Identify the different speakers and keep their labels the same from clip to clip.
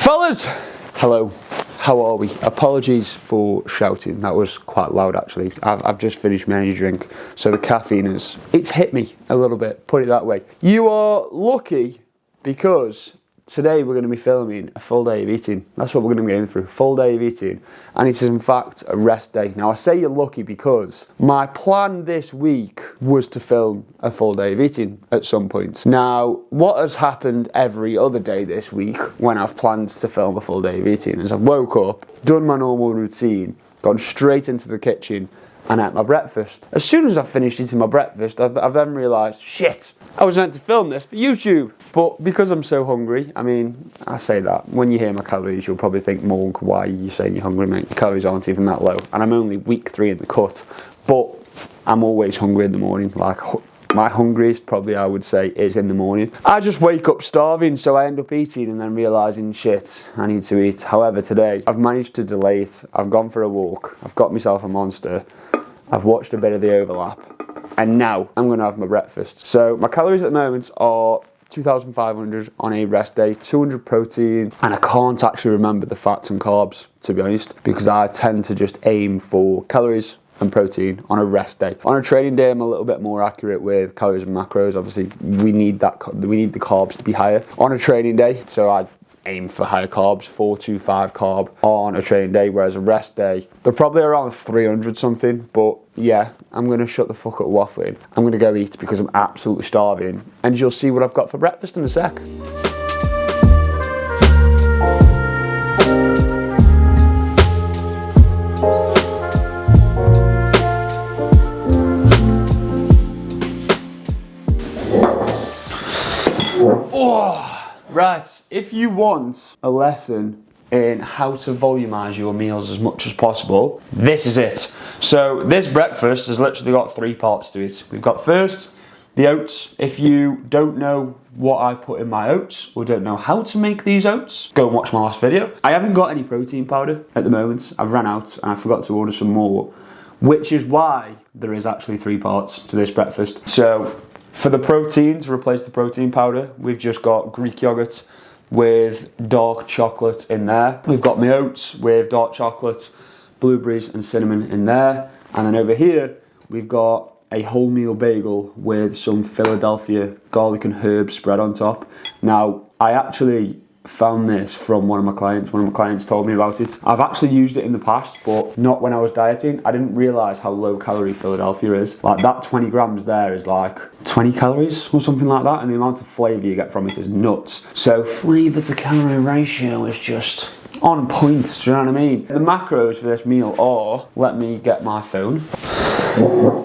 Speaker 1: Fellas, hello, how are we? Apologies for shouting, that was quite loud actually. I've just finished my energy drink, so the caffeine it's hit me a little bit, put it that way. You are lucky because today we're going to be filming a full day of eating. That's what we're going to be going through, full day of eating. And it is in fact a rest day. Now I say you're lucky because my plan this week was to film a full day of eating at some point. Now what has happened every other day this week when I've planned to film a full day of eating is I've woke up, done my normal routine, gone straight into the kitchen and ate my breakfast. As soon as I've finished eating my breakfast, I've then realised, shit, I was meant to film this for YouTube. But because I'm so hungry, I mean, I say that, when you hear my calories, you'll probably think, Morg, why are you saying you're hungry, mate? Your calories aren't even that low. And I'm only week 3 in the cut, but I'm always hungry in the morning. Like, my hungriest, probably I would say, is in the morning. I just wake up starving, so I end up eating and then realising, shit, I need to eat. However, today, I've managed to delay it. I've gone for a walk. I've got myself a Monster. I've watched a bit of the overlap. And now I'm going to have my breakfast. So my calories at the moment are 2,500 on a rest day, 200 protein, and I can't actually remember the fats and carbs, to be honest, because I tend to just aim for calories and protein on a rest day. On a training day, I'm a little bit more accurate with calories and macros. Obviously, we need the carbs to be higher on a training day, so I aim for higher carbs, 425 carb on a training day, whereas a rest day, they're probably around 300 something, but yeah, I'm going to shut the fuck up waffling. I'm going to go eat because I'm absolutely starving, and you'll see what I've got for breakfast in a sec. Right, if you want a lesson in how to volumize your meals as much as possible, this is it. So this breakfast has literally got 3 parts to it. We've got first the oats. If you don't know what I put in my oats or don't know how to make these oats, go and watch my last video. I haven't got any protein powder at the moment. I've ran out and I forgot to order some more, which is why there is actually 3 parts to this breakfast. So for the protein, to replace the protein powder, we've just got Greek yogurt with dark chocolate in there. We've got my oats with dark chocolate, blueberries and cinnamon in there. And then over here, we've got a wholemeal bagel with some Philadelphia garlic and herb spread on top. Now, I actually found this from one of my clients. One of my clients told me about it. I've actually used it in the past, but not when I was dieting. I didn't realise how low calorie Philadelphia is. Like that 20 grams there is like 20 calories or something like that, and the amount of flavour you get from it is nuts. So flavour to calorie ratio is just on point, do you know what I mean? The macros for this meal are, let me get my phone.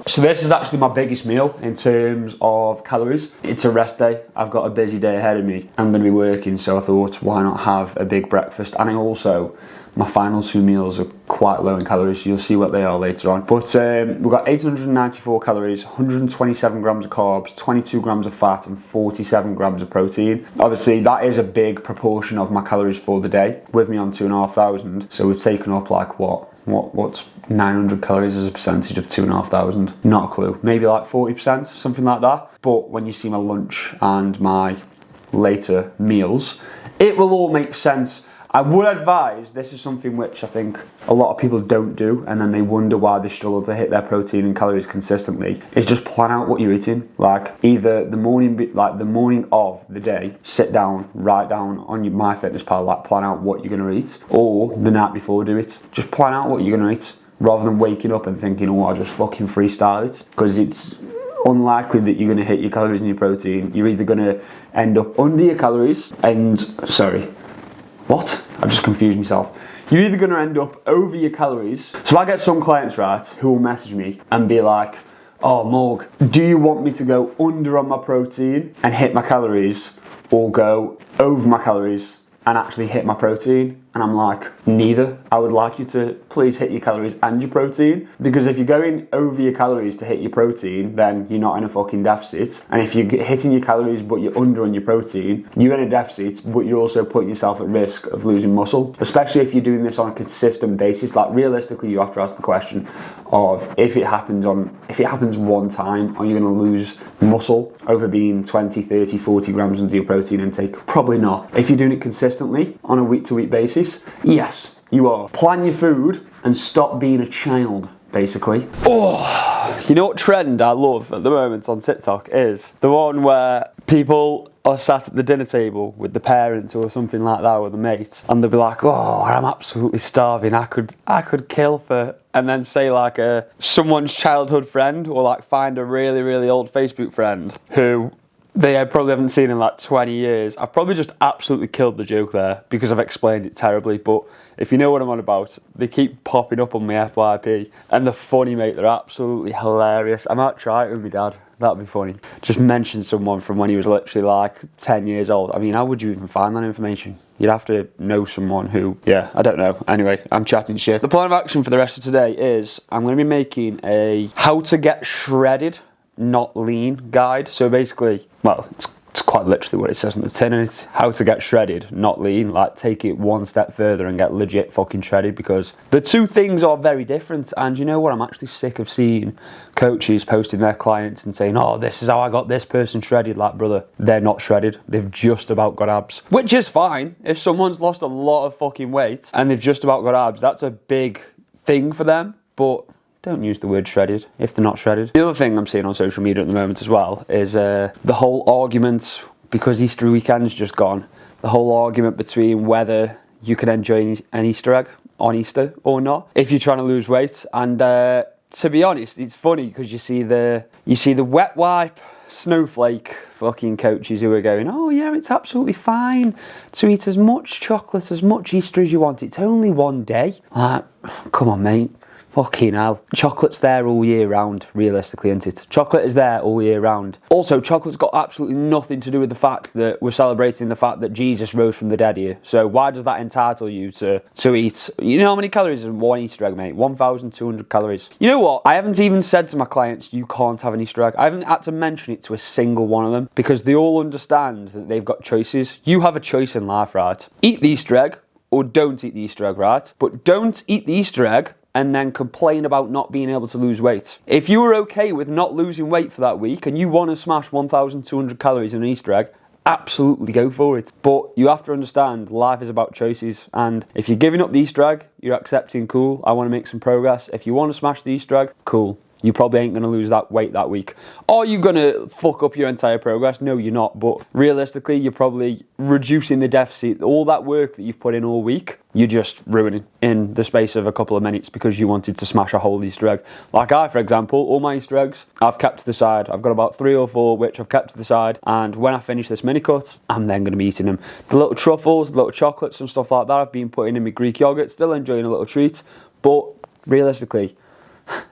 Speaker 1: So this is actually my biggest meal in terms of calories. It's a rest day. I've got a busy day ahead of me. I'm going to be working, so I thought, why not have a big breakfast? And I also, my final 2 meals are quite low in calories. You'll see what they are later on. But we've got 894 calories, 127 grams of carbs, 22 grams of fat, and 47 grams of protein. Obviously, that is a big proportion of my calories for the day, with me on 2,500. So we've taken up like what's 900 calories as a percentage of 2,500? Not a clue. Maybe like 40%, something like that. But when you see my lunch and my later meals, it will all make sense. I would advise, this is something which I think a lot of people don't do, and then they wonder why they struggle to hit their protein and calories consistently, is just plan out what you're eating. Like either the morning of the day, sit down, write down on your MyFitnessPal, like plan out what you're going to eat, or the night before do it. Just plan out what you're going to eat, rather than waking up and thinking, oh, I'll just fucking freestyle it, because it's unlikely that you're going to hit your calories and your protein. You're either going to end up under your calories and, what? I've just confused myself. You're either going to end up over your calories. So I get some clients, right, who will message me and be like, oh, Morg, do you want me to go under on my protein and hit my calories, or go over my calories and actually hit my protein? And I'm like, neither. I would like you to please hit your calories and your protein, because if you're going over your calories to hit your protein, then you're not in a fucking deficit. And if you're hitting your calories but you're under on your protein, you're in a deficit, but you're also putting yourself at risk of losing muscle, especially if you're doing this on a consistent basis. Like, realistically, you have to ask the question of, if it happens one time, are you going to lose muscle over being 20, 30, 40 grams under your protein intake? Probably not. If you're doing it consistently on a week-to-week basis, yes, you are. Plan your food and stop being a child, basically. Oh, you know what trend I love at the moment on TikTok is? The one where people are sat at the dinner table with the parents or something like that, or the mate, and they'll be like, oh, I'm absolutely starving, I could kill for, and then say like someone's childhood friend, or like find a really, really old Facebook friend who they probably haven't seen in like 20 years. I've probably just absolutely killed the joke there because I've explained it terribly, but if you know what I'm on about, they keep popping up on my FYP, and they're funny, mate. They're absolutely hilarious. I might try it with my dad. That'd be funny. Just mention someone from when he was literally like 10 years old. I mean, how would you even find that information? You'd have to know someone who, yeah, I don't know. Anyway, I'm chatting shit. The plan of action for the rest of today is I'm going to be making a how to get shredded, not lean guide. So basically, well, it's quite literally what it says on the tin, and it's how to get shredded, not lean. Like, take it one step further and get legit fucking shredded, because the two things are very different. And you know what? I'm actually sick of seeing coaches posting their clients and saying, oh, this is how I got this person shredded. Like, brother, they're not shredded. They've just about got abs, which is fine. If someone's lost a lot of fucking weight and they've just about got abs, that's a big thing for them. But don't use the word shredded if they're not shredded. The other thing I'm seeing on social media at the moment as well is the whole argument, because Easter weekend's just gone, the whole argument between whether you can enjoy an Easter egg on Easter or not if you're trying to lose weight. And to be honest, it's funny because you see the wet wipe snowflake fucking coaches who are going, oh yeah, it's absolutely fine to eat as much chocolate, as much Easter as you want. It's only one day. Like, come on, mate. Fucking hell. Chocolate's there all year round, realistically, isn't it? Chocolate is there all year round. Also, chocolate's got absolutely nothing to do with the fact that we're celebrating the fact that Jesus rose from the dead here. So why does that entitle you to eat? You know how many calories in one Easter egg, mate? 1,200 calories. You know what? I haven't even said to my clients, you can't have an Easter egg. I haven't had to mention it to a single one of them, because they all understand that they've got choices. You have a choice in life, right? Eat the Easter egg or don't eat the Easter egg, right? But don't eat the Easter egg and then complain about not being able to lose weight. If you were okay with not losing weight for that week and you want to smash 1,200 calories in an Easter egg, absolutely go for it. But you have to understand, life is about choices. And if you're giving up the Easter egg, you're accepting, cool, I want to make some progress. If you want to smash the Easter egg, cool. You probably ain't going to lose that weight that week. Are you going to fuck up your entire progress? No, you're not. But realistically, you're probably reducing the deficit. All that work that you've put in all week, you're just ruining in the space of a couple of minutes because you wanted to smash a whole Easter egg. Like I, for example, all my Easter eggs, I've kept to the side. I've got about 3 or 4 which I've kept to the side. And when I finish this mini cut, I'm then going to be eating them. The little truffles, the little chocolates and stuff like that I've been putting in my Greek yogurt. Still enjoying a little treat. But realistically,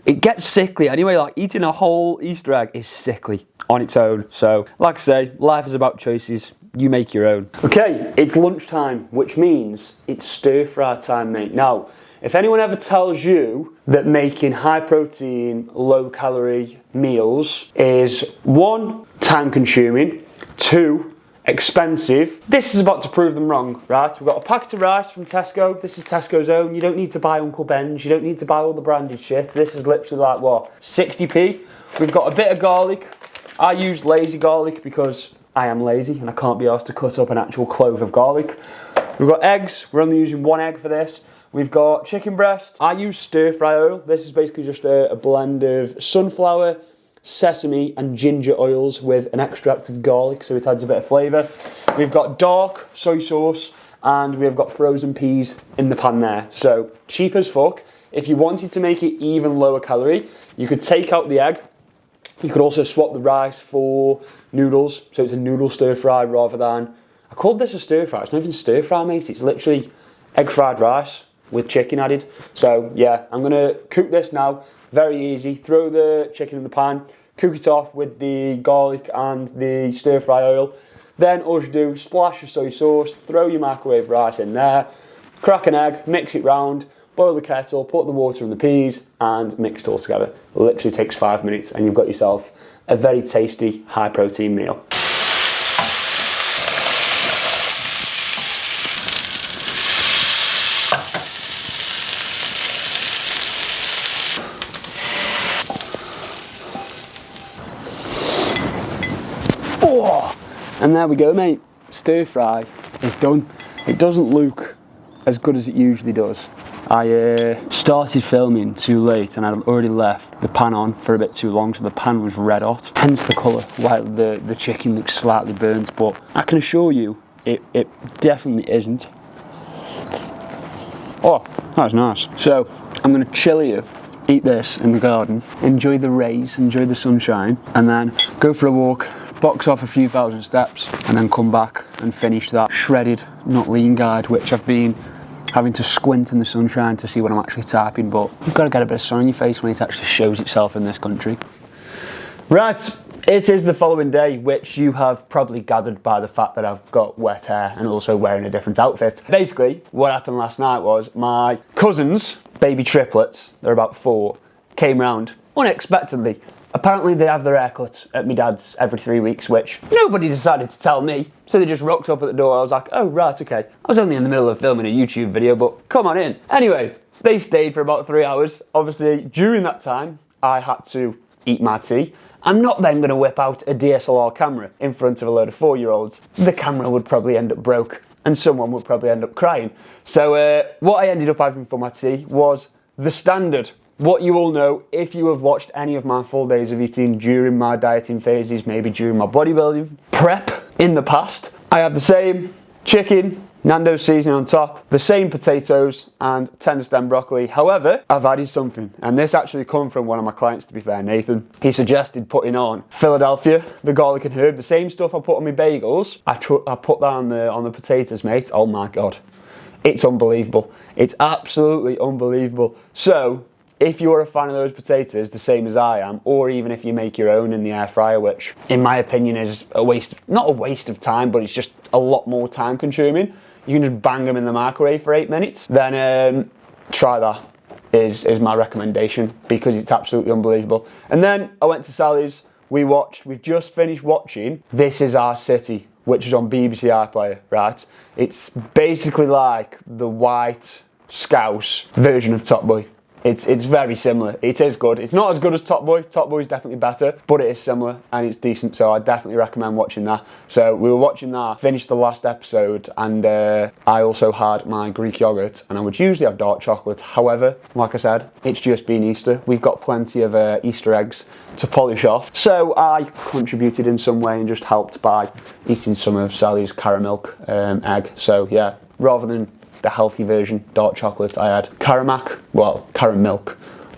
Speaker 1: it gets sickly anyway. Like, eating a whole Easter egg is sickly on its own. So, like I say, life is about choices. You make your own. Okay, it's lunchtime, which means it's stir-fry time, mate. Now, if anyone ever tells you that making high-protein, low-calorie meals is 1, time-consuming, 2, expensive, this is about to prove them wrong, right? We've got a packet of rice from Tesco. This is Tesco's own. You don't need to buy Uncle Ben's. You don't need to buy all the branded shit. This is literally like, what, 60p? We've got a bit of garlic. I use lazy garlic because I am lazy and I can't be asked to cut up an actual clove of garlic. We've got eggs. We're only using 1 egg for this. We've got chicken breast. I use stir-fry oil. This is basically just a blend of sunflower, sesame and ginger oils with an extract of garlic, so it adds a bit of flavour. We've got dark soy sauce and we have got frozen peas in the pan there. So cheap as fuck. If you wanted to make it even lower calorie, you could take out the egg. You could also swap the rice for noodles, so it's a noodle stir fry rather than, I called this a stir fry. It's not even stir fry, mate. It's literally egg fried rice with chicken added. So yeah, I'm gonna cook this now. Very easy. Throw the chicken in the pan, cook it off with the garlic and the stir-fry oil. Then all you do, splash your soy sauce, throw your microwave rice in there, crack an egg, mix it round, boil the kettle, put the water in the peas and mix it all together. It literally takes 5 minutes and you've got yourself a very tasty, high protein meal. Oh, and there we go, mate. Stir fry is done. It doesn't look as good as it usually does. I started filming too late and I'd already left the pan on for a bit too long, so the pan was red hot, hence the colour, while the chicken looks slightly burnt, but I can assure you it definitely isn't. Oh, that's nice. So I'm going to chill here, eat this in the garden, enjoy the rays, enjoy the sunshine, and then go for a walk, box off a few thousand steps, and then come back and finish that shredded, not lean guide, which I've been having to squint in the sunshine to see what I'm actually typing, but you've got to get a bit of sun on your face when it actually shows itself in this country. Right, it is the following day, which you have probably gathered by the fact that I've got wet hair and also wearing a different outfit. Basically, what happened last night was my cousins, baby triplets, they're about 4, came round unexpectedly. Apparently they have their haircuts at my dad's every 3 weeks, which nobody decided to tell me. So they just rocked up at the door. I was like, oh, right, okay. I was only in the middle of filming a YouTube video, but come on in. Anyway, they stayed for about 3 hours. Obviously, during that time, I had to eat my tea. I'm not then going to whip out a DSLR camera in front of a load of 4-year-olds. The camera would probably end up broke and someone would probably end up crying. So what I ended up having for my tea was the standard. What you all know, if you have watched any of my full days of eating during my dieting phases, maybe during my bodybuilding prep in the past, I have the same chicken, Nando's seasoning on top, the same potatoes and tender stem broccoli. However, I've added something, and this actually come from one of my clients, to be fair, Nathan. He suggested putting on Philadelphia, the garlic and herb, the same stuff I put on my bagels. I put that on the potatoes, mate. Oh my God. It's unbelievable. It's absolutely unbelievable. So, if you're a fan of those potatoes, the same as I am, or even if you make your own in the air fryer, which in my opinion is not a waste of time, but it's just a lot more time consuming. You can just bang them in the microwave for 8 minutes. Then try that is my recommendation, because it's absolutely unbelievable. And then I went to Sally's. We've just finished watching This Is Our City, which is on BBC iPlayer, right? It's basically like the white Scouse version of Top Boy. It's very similar. It is good. It's not as good as Top Boy. Top Boy is definitely better, but it is similar and it's decent, so I definitely recommend watching that. So we were watching that, finished the last episode, and I also had my Greek yogurt, and I would usually have dark chocolate. However, like I said, it's just been Easter. We've got plenty of Easter eggs to polish off. So I contributed in some way and just helped by eating some of Sally's caramel egg. So yeah, rather than the healthy version, dark chocolate, I had caramel.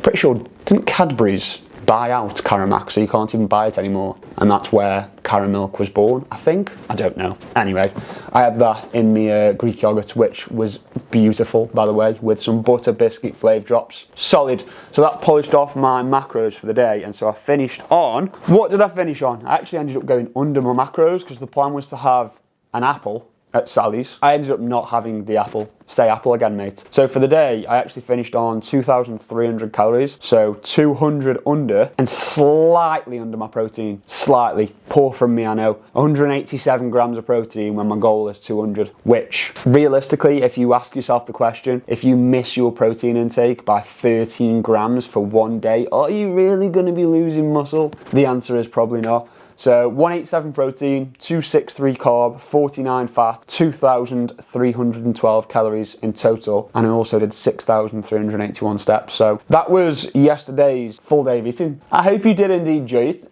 Speaker 1: Pretty sure, didn't Cadbury's buy out Caramac, so you can't even buy it anymore? And that's where caramel was born, I think. I don't know. Anyway, I had that in my Greek yogurt, which was beautiful, by the way, with some butter biscuit flavour drops. Solid. So that polished off my macros for the day, and so I finished on... What did I finish on? I actually ended up going under my macros, because the plan was to have an apple at Sally's. I ended up not having the apple. Say apple again, mate. So for the day, I actually finished on 2,300 calories, so 200 under, and slightly under my protein. Slightly. Poor from me, I know. 187 grams of protein when my goal is 200, which, realistically, if you ask yourself the question, if you miss your protein intake by 13 grams for one day, are you really going to be losing muscle? The answer is probably not. So 187 protein, 263 carb, 49 fat, 2,312 calories in total, and I also did 6,381 steps. So that was yesterday's full day of eating. I hope you did indeed enjoy it,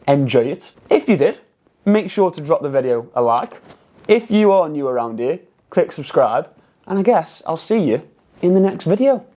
Speaker 1: enjoy it. If you did, make sure to drop the video a like. If you are new around here, click subscribe, and I guess I'll see you in the next video.